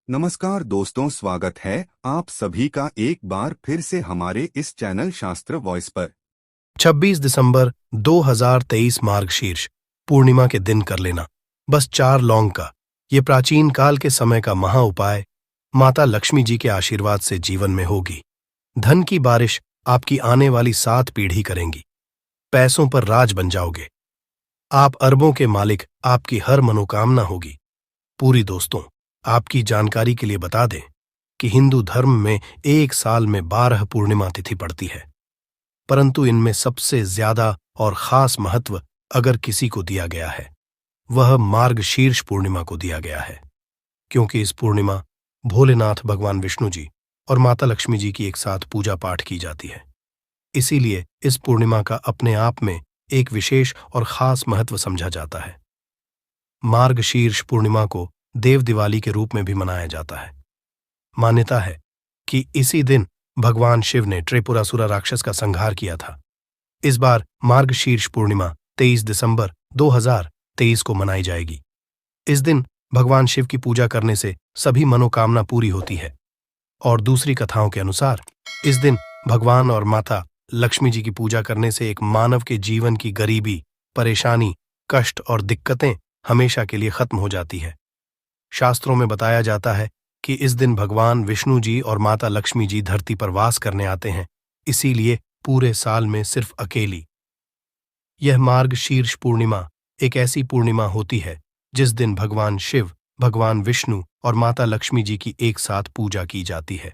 नमस्कार दोस्तों, स्वागत है आप सभी का एक बार फिर से हमारे इस चैनल शास्त्र वॉइस पर। 26 दिसंबर 2023 मार्गशीर्ष पूर्णिमा के दिन कर लेना बस 4 लौंग का ये प्राचीन काल के समय का महा उपाय माता लक्ष्मी जी के आशीर्वाद से जीवन में होगी। धन की बारिश आपकी आने वाली 7 पीढ़ी करेंगी। पैसों पर राज बन जाओगे। आप अरबों के मालिक, आपकी हर मनोकामना होगी पूरी। दोस्तों, आपकी जानकारी के लिए बता दें कि हिंदू धर्म में एक साल में 12 पूर्णिमा तिथि पड़ती है, परंतु इनमें सबसे ज्यादा और खास महत्व अगर किसी को दिया गया है वह मार्गशीर्ष पूर्णिमा को दिया गया है, क्योंकि इस पूर्णिमा भोलेनाथ भगवान विष्णु जी और माता लक्ष्मी जी की एक साथ पूजा पाठ की जाती है। इसीलिए इस पूर्णिमा का अपने आप में एक विशेष और खास महत्व समझा जाता है। मार्गशीर्ष पूर्णिमा को देव दिवाली के रूप में भी मनाया जाता है। मान्यता है कि इसी दिन भगवान शिव ने त्रिपुरासुर राक्षस का संहार किया था। इस बार मार्गशीर्ष पूर्णिमा 23 दिसंबर 2023 को मनाई जाएगी। इस दिन भगवान शिव की पूजा करने से सभी मनोकामना पूरी होती है। और दूसरी कथाओं के अनुसार इस दिन भगवान और माता लक्ष्मी जी की पूजा करने से एक मानव के जीवन की गरीबी, परेशानी, कष्ट और दिक्कतें हमेशा के लिए खत्म हो जाती है। शास्त्रों में बताया जाता है कि इस दिन भगवान विष्णु जी और माता लक्ष्मी जी धरती पर वास करने आते हैं, इसीलिए पूरे साल में सिर्फ अकेली यह मार्गशीर्ष पूर्णिमा एक ऐसी पूर्णिमा होती है जिस दिन भगवान शिव, भगवान विष्णु और माता लक्ष्मी जी की एक साथ पूजा की जाती है।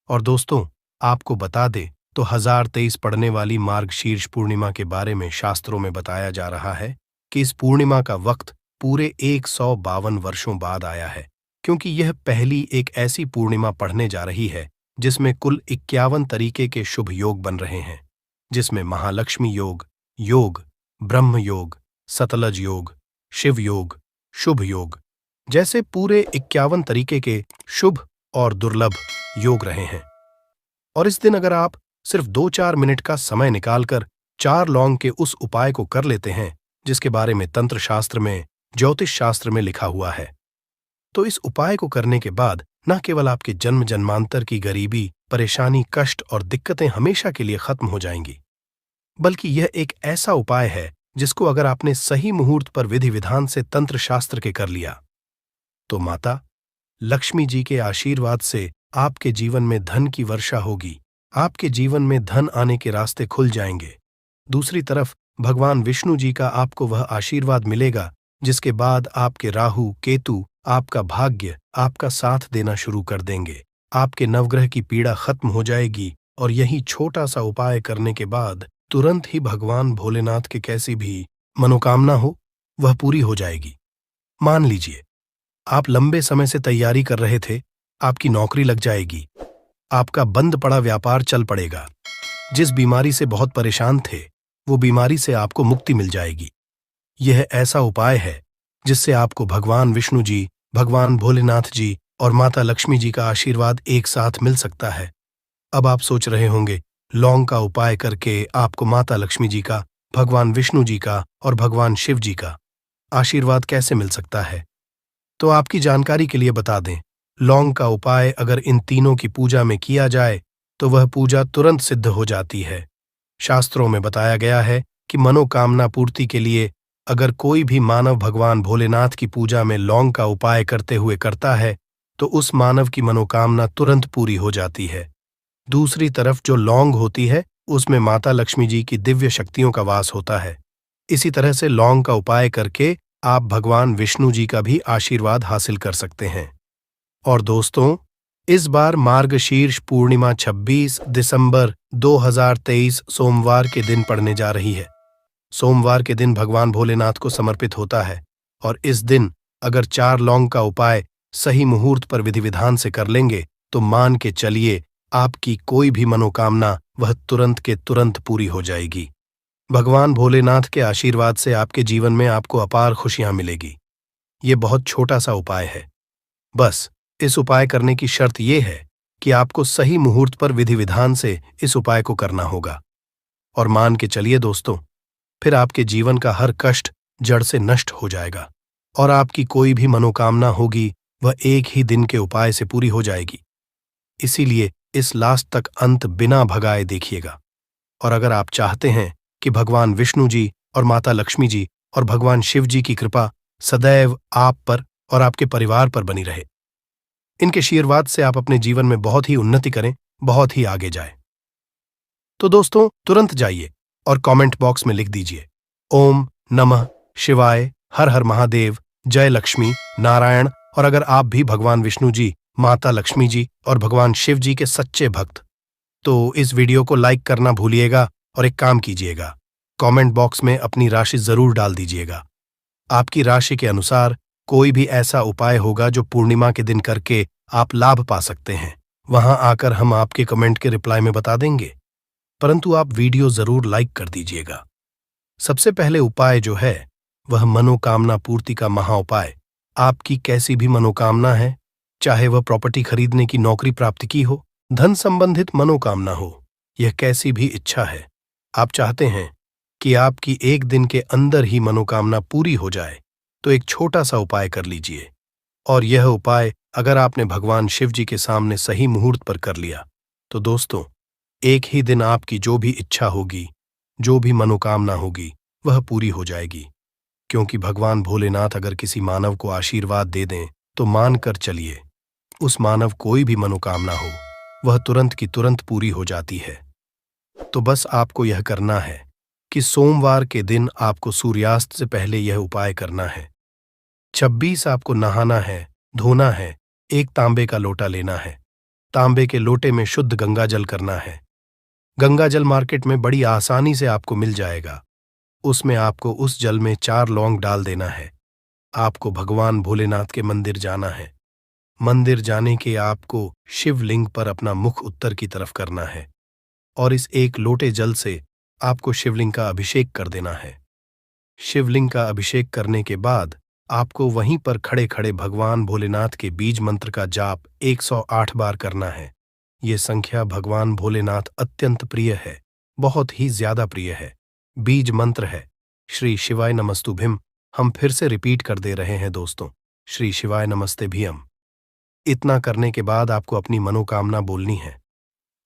और दोस्तों, आपको बता दे तो 1023 पड़ने वाली मार्गशीर्ष पूर्णिमा के बारे में शास्त्रों में बताया जा रहा है कि इस पूर्णिमा का वक्त पूरे 152 वर्षों बाद आया है, क्योंकि यह पहली एक ऐसी पूर्णिमा पढ़ने जा रही है जिसमें कुल 51 तरीके के शुभ योग बन रहे हैं, जिसमें महालक्ष्मी योग, योग, ब्रह्म योग, सतलज योग, शिव योग, शुभ योग जैसे पूरे 51 तरीके के शुभ और दुर्लभ योग रहे हैं। और इस दिन अगर आप सिर्फ 2-4 मिनट का समय निकालकर 4 लौंग के उस उपाय को कर लेते हैं जिसके बारे में तंत्र शास्त्र में, ज्योतिष शास्त्र में लिखा हुआ है, तो इस उपाय को करने के बाद न केवल आपके जन्म जन्मांतर की गरीबी, परेशानी, कष्ट और दिक्कतें हमेशा के लिए खत्म हो जाएंगी, बल्कि यह एक ऐसा उपाय है जिसको अगर आपने सही मुहूर्त पर विधि विधान से तंत्र शास्त्र के कर लिया तो माता लक्ष्मी जी के आशीर्वाद से आपके जीवन में धन की वर्षा होगी। आपके जीवन में धन आने के रास्ते खुल जाएंगे। दूसरी तरफ भगवान विष्णु जी का आपको वह आशीर्वाद मिलेगा जिसके बाद आपके राहु, केतु आपका भाग्य, आपका साथ देना शुरू कर देंगे। आपके नवग्रह की पीड़ा खत्म हो जाएगी और यही छोटा सा उपाय करने के बाद तुरंत ही भगवान भोलेनाथ के कैसी भी मनोकामना हो वह पूरी हो जाएगी। मान लीजिए आप लंबे समय से तैयारी कर रहे थे, आपकी नौकरी लग जाएगी, आपका बंद पड़ा व्यापार चल पड़ेगा, जिस बीमारी से बहुत परेशान थे वो बीमारी से आपको मुक्ति मिल जाएगी। यह ऐसा उपाय है जिससे आपको भगवान विष्णु जी, भगवान भोलेनाथ जी और माता लक्ष्मी जी का आशीर्वाद एक साथ मिल सकता है। अब आप सोच रहे होंगे, लौंग का उपाय करके आपको माता लक्ष्मी जी का, भगवान विष्णु जी का और भगवान शिव जी का आशीर्वाद कैसे मिल सकता है? तो आपकी जानकारी के लिए बता दें, लौंग का उपाय अगर इन तीनों की पूजा में किया जाए तो वह पूजा तुरंत सिद्ध हो जाती है। शास्त्रों में बताया गया है कि मनोकामना पूर्ति के लिए अगर कोई भी मानव भगवान भोलेनाथ की पूजा में लौंग का उपाय करते हुए करता है तो उस मानव की मनोकामना तुरंत पूरी हो जाती है। दूसरी तरफ जो लौंग होती है उसमें माता लक्ष्मी जी की दिव्य शक्तियों का वास होता है। इसी तरह से लौंग का उपाय करके आप भगवान विष्णु जी का भी आशीर्वाद हासिल कर सकते हैं। और दोस्तों, इस बार मार्गशीर्ष पूर्णिमा 26 दिसंबर 2023 सोमवार के दिन पड़ने जा रही है। सोमवार के दिन भगवान भोलेनाथ को समर्पित होता है और इस दिन अगर 4 लौंग का उपाय सही मुहूर्त पर विधि विधान से कर लेंगे तो मान के चलिए आपकी कोई भी मनोकामना वह तुरंत के तुरंत पूरी हो जाएगी। भगवान भोलेनाथ के आशीर्वाद से आपके जीवन में आपको अपार खुशियां मिलेगी। ये बहुत छोटा सा उपाय है। बस इस उपाय करने की शर्त यह है कि आपको सही मुहूर्त पर विधि विधान से इस उपाय को करना होगा। और मान के चलिए दोस्तों, फिर आपके जीवन का हर कष्ट जड़ से नष्ट हो जाएगा और आपकी कोई भी मनोकामना होगी वह एक ही दिन के उपाय से पूरी हो जाएगी। इसीलिए इस लास्ट तक अंत बिना भगाए देखिएगा। और अगर आप चाहते हैं कि भगवान विष्णु जी और माता लक्ष्मी जी और भगवान शिव जी की कृपा सदैव आप पर और आपके परिवार पर बनी रहे, इनके आशीर्वाद से आप अपने जीवन में बहुत ही उन्नति करें, बहुत ही आगे जाएं, तो दोस्तों तुरंत जाइए और कमेंट बॉक्स में लिख दीजिए ओम नमः शिवाय, हर हर महादेव, जय लक्ष्मी नारायण। और अगर आप भी भगवान विष्णु जी, माता लक्ष्मी जी और भगवान शिव जी के सच्चे भक्त, तो इस वीडियो को लाइक करना भूलिएगा और एक काम कीजिएगा, कमेंट बॉक्स में अपनी राशि जरूर डाल दीजिएगा। आपकी राशि के अनुसार कोई भी ऐसा उपाय होगा जो पूर्णिमा के दिन करके आप लाभ पा सकते हैं, वहां आकर हम आपके कमेंट के रिप्लाई में बता देंगे, परंतु आप वीडियो जरूर लाइक कर दीजिएगा। सबसे पहले उपाय जो है वह मनोकामना पूर्ति का महा उपाय। आपकी कैसी भी मनोकामना है, चाहे वह प्रॉपर्टी खरीदने की नौकरी प्राप्ति की हो, धन संबंधित मनोकामना हो, यह कैसी भी इच्छा है, आप चाहते हैं कि आपकी एक दिन के अंदर ही मनोकामना पूरी हो जाए, तो एक छोटा सा उपाय कर लीजिए। और यह उपाय अगर आपने भगवान शिव जी के सामने सही मुहूर्त पर कर लिया, तो दोस्तों एक ही दिन आपकी जो भी इच्छा होगी, जो भी मनोकामना होगी, वह पूरी हो जाएगी। क्योंकि भगवान भोलेनाथ अगर किसी मानव को आशीर्वाद दे दें तो मान कर चलिए, उस मानव कोई भी मनोकामना हो वह तुरंत की तुरंत पूरी हो जाती है। तो बस आपको यह करना है कि सोमवार के दिन आपको सूर्यास्त से पहले यह उपाय करना है। 26 आपको नहाना है, धोना है, एक तांबे का लोटा लेना है, तांबे के लोटे में शुद्ध गंगा जल करना है। गंगा जल मार्केट में बड़ी आसानी से आपको मिल जाएगा। उसमें आपको उस जल में 4 लौंग डाल देना है। आपको भगवान भोलेनाथ के मंदिर जाना है। मंदिर जाने के आपको शिवलिंग पर अपना मुख उत्तर की तरफ करना है और इस एक लोटे जल से आपको शिवलिंग का अभिषेक कर देना है। शिवलिंग का अभिषेक करने के बाद आपको वहीं पर खड़े खड़े भगवान भोलेनाथ के बीज मंत्र का जाप 108 बार करना है। ये संख्या भगवान भोलेनाथ अत्यंत प्रिय है, बहुत ही ज्यादा प्रिय है। बीज मंत्र है श्री शिवाय नमस्तुभ्यम। हम फिर से रिपीट कर दे रहे हैं दोस्तों, श्री शिवाय नमस्ते भीम। इतना करने के बाद आपको अपनी मनोकामना बोलनी है।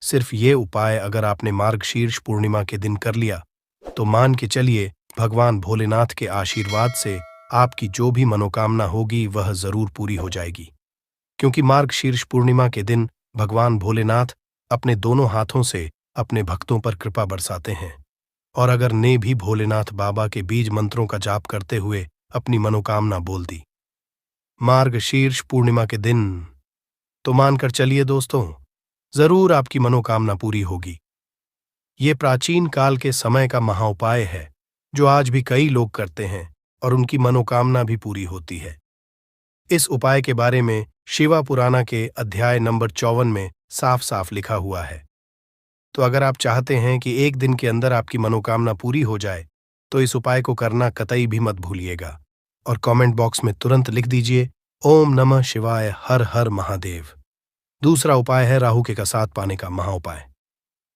सिर्फ ये उपाय अगर आपने मार्गशीर्ष पूर्णिमा के दिन कर लिया तो मान के चलिए भगवान भोलेनाथ के आशीर्वाद से आपकी जो भी मनोकामना होगी वह जरूर पूरी हो जाएगी। क्योंकि मार्गशीर्ष पूर्णिमा के दिन भगवान भोलेनाथ अपने दोनों हाथों से अपने भक्तों पर कृपा बरसाते हैं। और अगर ने भी भोलेनाथ बाबा के बीज मंत्रों का जाप करते हुए अपनी मनोकामना बोल दी मार्गशीर्ष पूर्णिमा के दिन, तो मानकर चलिए दोस्तों जरूर आपकी मनोकामना पूरी होगी। ये प्राचीन काल के समय का महाउपाय है जो आज भी कई लोग करते हैं और उनकी मनोकामना भी पूरी होती है। इस उपाय के बारे में शिवा पुराना के अध्याय नंबर 54 में साफ साफ लिखा हुआ है। तो अगर आप चाहते हैं कि एक दिन के अंदर आपकी मनोकामना पूरी हो जाए तो इस उपाय को करना कतई भी मत भूलिएगा और कमेंट बॉक्स में तुरंत लिख दीजिए ओम नमः शिवाय, हर हर महादेव। दूसरा उपाय है राहु के कसात पाने का महाउपाय।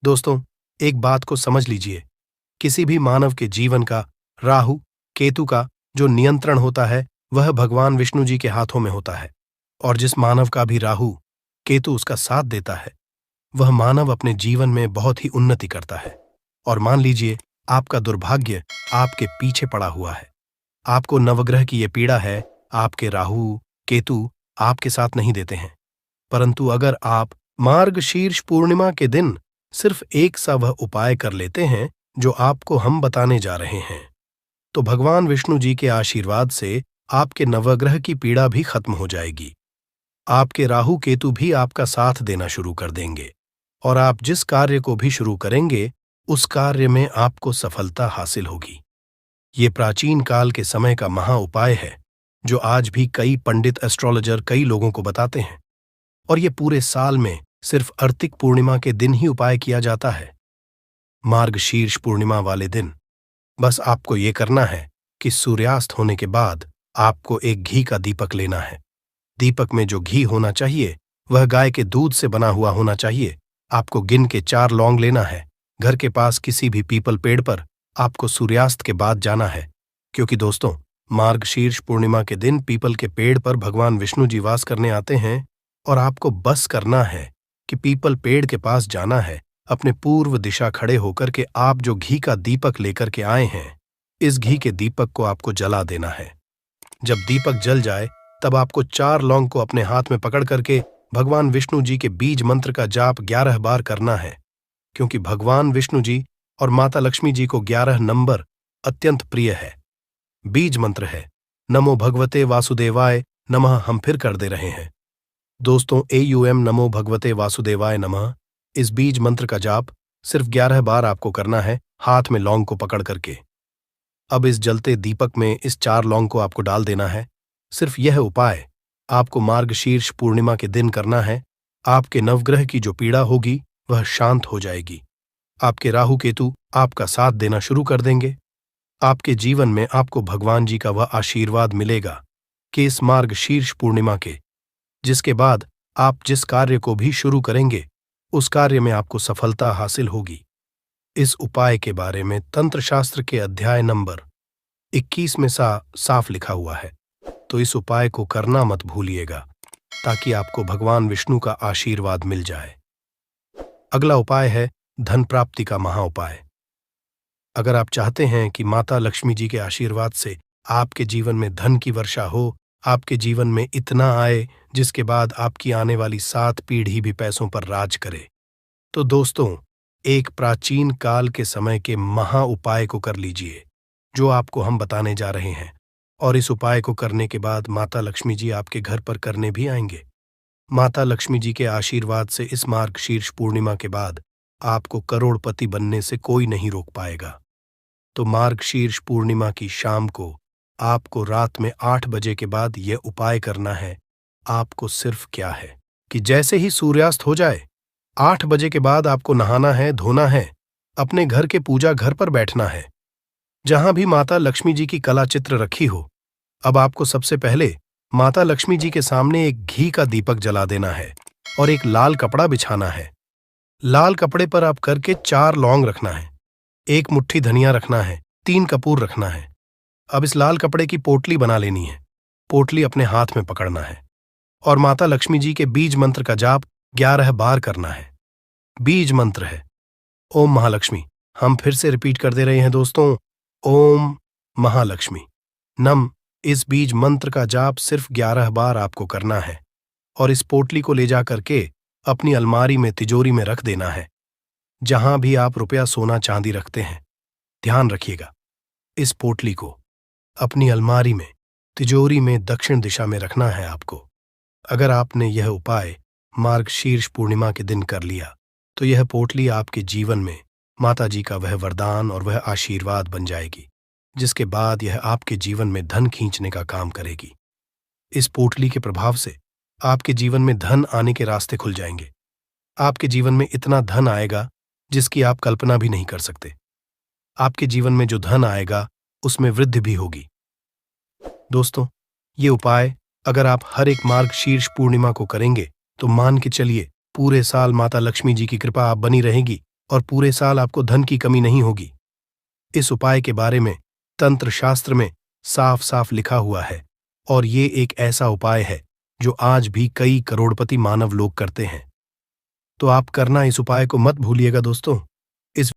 दोस्तों एक बात को समझ लीजिए, किसी भी मानव के जीवन का राहु केतु का जो नियंत्रण होता है वह भगवान विष्णु जी के हाथों में होता है। और जिस मानव का भी राहु केतु उसका साथ देता है वह मानव अपने जीवन में बहुत ही उन्नति करता है। और मान लीजिए आपका दुर्भाग्य आपके पीछे पड़ा हुआ है, आपको नवग्रह की ये पीड़ा है, आपके राहु केतु आपके साथ नहीं देते हैं, परंतु अगर आप मार्गशीर्ष पूर्णिमा के दिन सिर्फ एक सा वह उपाय कर लेते हैं जो आपको हम बताने जा रहे हैं, तो भगवान विष्णु जी के आशीर्वाद से आपके नवग्रह की पीड़ा भी खत्म हो जाएगी। आपके राहु केतु भी आपका साथ देना शुरू कर देंगे और आप जिस कार्य को भी शुरू करेंगे उस कार्य में आपको सफलता हासिल होगी। ये प्राचीन काल के समय का महा उपाय है जो आज भी कई पंडित एस्ट्रोलॉजर कई लोगों को बताते हैं और ये पूरे साल में सिर्फ अर्तिक पूर्णिमा के दिन ही उपाय किया जाता है। मार्गशीर्ष पूर्णिमा वाले दिन बस आपको ये करना है कि सूर्यास्त होने के बाद आपको एक घी का दीपक लेना है। दीपक में जो घी होना चाहिए वह गाय के दूध से बना हुआ होना चाहिए। आपको गिन के 4 लौंग लेना है। घर के पास किसी भी पीपल पेड़ पर आपको सूर्यास्त के बाद जाना है, क्योंकि दोस्तों मार्गशीर्ष पूर्णिमा के दिन पीपल के पेड़ पर भगवान विष्णु जी वास करने आते हैं और आपको बस करना है कि पीपल पेड़ के पास जाना है। अपने पूर्व दिशा खड़े होकर के आप जो घी का दीपक लेकर के आए हैं, इस घी के दीपक को आपको जला देना है। जब दीपक जल जाए तब आपको 4 लौंग को अपने हाथ में पकड़ करके भगवान विष्णु जी के बीज मंत्र का जाप 11 बार करना है, क्योंकि भगवान विष्णु जी और माता लक्ष्मी जी को 11 नंबर अत्यंत प्रिय है। बीज मंत्र है नमो भगवते वासुदेवाय नमः। हम फिर कर दे रहे हैं दोस्तों, AUM नमो भगवते वासुदेवाय नमः। इस बीज मंत्र का जाप सिर्फ 11 बार आपको करना है, हाथ में लौंग को पकड़ करके। अब इस जलते दीपक में इस 4 लौंग को आपको डाल देना है। सिर्फ यह उपाय आपको मार्गशीर्ष पूर्णिमा के दिन करना है। आपके नवग्रह की जो पीड़ा होगी वह शांत हो जाएगी। आपके राहु केतु आपका साथ देना शुरू कर देंगे। आपके जीवन में आपको भगवान जी का वह आशीर्वाद मिलेगा कि इस मार्गशीर्ष पूर्णिमा के, जिसके बाद आप जिस कार्य को भी शुरू करेंगे उस कार्य में आपको सफलता हासिल होगी। इस उपाय के बारे में तंत्र शास्त्र के अध्याय नंबर 21 में साफ लिखा हुआ है, तो इस उपाय को करना मत भूलिएगा ताकि आपको भगवान विष्णु का आशीर्वाद मिल जाए। अगला उपाय है धन प्राप्ति का महाउपाय। अगर आप चाहते हैं कि माता लक्ष्मी जी के आशीर्वाद से आपके जीवन में धन की वर्षा हो, आपके जीवन में इतना आए जिसके बाद आपकी आने वाली 7 पीढ़ी भी पैसों पर राज करे, तो दोस्तों एक प्राचीन काल के समय के महा उपाय को कर लीजिए जो आपको हम बताने जा रहे हैं। और इस उपाय को करने के बाद माता लक्ष्मी जी आपके घर पर करने भी आएंगे। माता लक्ष्मी जी के आशीर्वाद से इस मार्गशीर्ष पूर्णिमा के बाद आपको करोड़पति बनने से कोई नहीं रोक पाएगा। तो मार्गशीर्ष पूर्णिमा की शाम को आपको रात में 8 बजे के बाद यह उपाय करना है। आपको सिर्फ क्या है कि जैसे ही सूर्यास्त हो जाए 8 बजे के बाद आपको नहाना है, धोना है, अपने घर के पूजा घर पर बैठना है जहां भी माता लक्ष्मी जी की कला चित्र रखी हो। अब आपको सबसे पहले माता लक्ष्मी जी के सामने एक घी का दीपक जला देना है और एक लाल कपड़ा बिछाना है। लाल कपड़े पर आप करके 4 लौंग रखना है, 1 मुट्ठी धनिया रखना है, 3 कपूर रखना है। अब इस लाल कपड़े की पोटली बना लेनी है, पोटली अपने हाथ में पकड़ना है और माता लक्ष्मी जी के बीज मंत्र का जाप 11 बार करना है। बीज मंत्र है ओम महालक्ष्मी। हम फिर से रिपीट कर दे रहे हैं दोस्तों, ओम महालक्ष्मी नम। इस बीज मंत्र का जाप सिर्फ 11 बार आपको करना है और इस पोटली को ले जा करके अपनी अलमारी में, तिजोरी में रख देना है, जहां भी आप रुपया, सोना, चांदी रखते हैं। ध्यान रखिएगा, इस पोटली को अपनी अलमारी में, तिजोरी में दक्षिण दिशा में रखना है आपको। अगर आपने यह उपाय मार्गशीर्ष पूर्णिमा के दिन कर लिया तो यह पोटली आपके जीवन में माता जी का वह वरदान और वह आशीर्वाद बन जाएगी, जिसके बाद यह आपके जीवन में धन खींचने का काम करेगी। इस पोटली के प्रभाव से आपके जीवन में धन आने के रास्ते खुल जाएंगे। आपके जीवन में इतना धन आएगा जिसकी आप कल्पना भी नहीं कर सकते। आपके जीवन में जो धन आएगा उसमें वृद्धि भी होगी। दोस्तों, ये उपाय अगर आप हर एक मार्गशीर्ष पूर्णिमा को करेंगे तो मान के चलिए पूरे साल माता लक्ष्मी जी की कृपा आप बनी रहेगी और पूरे साल आपको धन की कमी नहीं होगी। इस उपाय के बारे में तंत्र शास्त्र में साफ साफ लिखा हुआ है और ये एक ऐसा उपाय है जो आज भी कई करोड़पति मानव लोग करते हैं। तो आप करना इस उपाय को मत भूलिएगा दोस्तों। इस